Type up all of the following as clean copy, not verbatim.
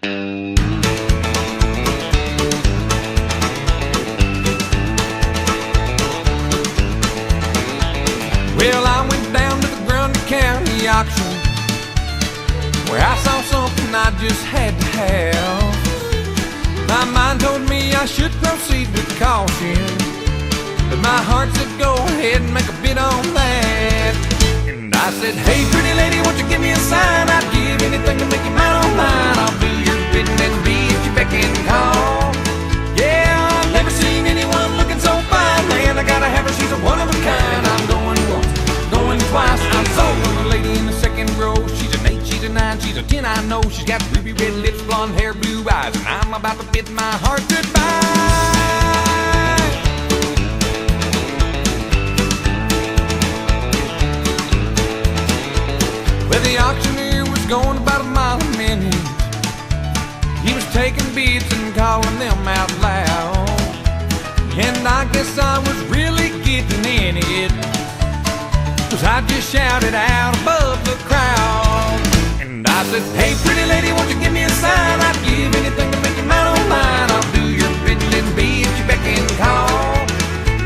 Well, I went down to the Grundy County auction, where I saw something I just had to have. My mind told me I should proceed with caution, but my heart said go ahead and make a bid on that. And I said, hey pretty lady, won't you give me a sign? I'd give anything to make you mine on mine. I'll do your bidding and be at your beck and call. Yeah, I've never seen anyone looking so fine, man. I gotta have her, she's a one of a kind. I'm going once, going twice, I'm sold on the lady in the second row. She's an 8, she's a 9, she's a 10, I know. She's got ruby red lips, blonde hair, blue eyes, and I'm about to bid my heart goodbye. Well, the auctioneer was going about a mile a minute. He was taking bids and calling them out loud, and I guess I was really getting in it, 'cause I just shouted out above the crowd. And I said, hey pretty lady, won't you give me a sign? I'd give anything to make you mine on mine. I'll do your bidding and be at your beck and call.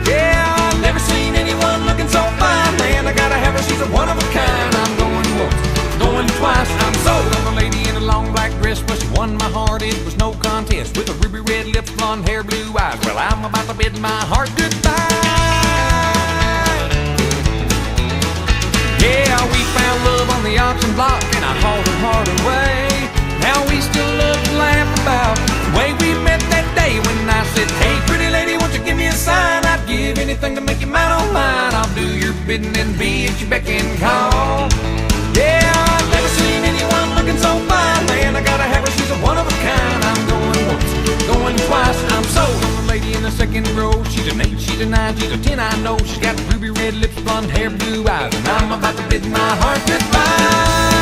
Yeah, I've never seen anyone looking so fine, man. I gotta have her, she's a one of a kind. I'm going once, going twice, I'm sold on the lady in a long black dress. Well, she won my heart, it was no contest, with a ruby red lips, blonde hair, blue eyes. Well, I'm about to bid my heart goodbye. Yeah, we found love on the auction block, and I hauled her heart away. Now we still love to laugh about the way we met that day when I said, hey pretty lady, won't you give me a sign? I'd give anything to make you mine on mine. I'll do your bidding and be at your beck and call. Yeah, I've never seen anyone looking so fine, man. I gotta have her, she's a one of a kind. I'm going once, going twice, I'm sold on the lady in the second row. She's an 8, she's a 9, she's a 10, I know. She's got ruby red lips, blonde hair, blue eyes, and I'm about to bid my heart goodbye.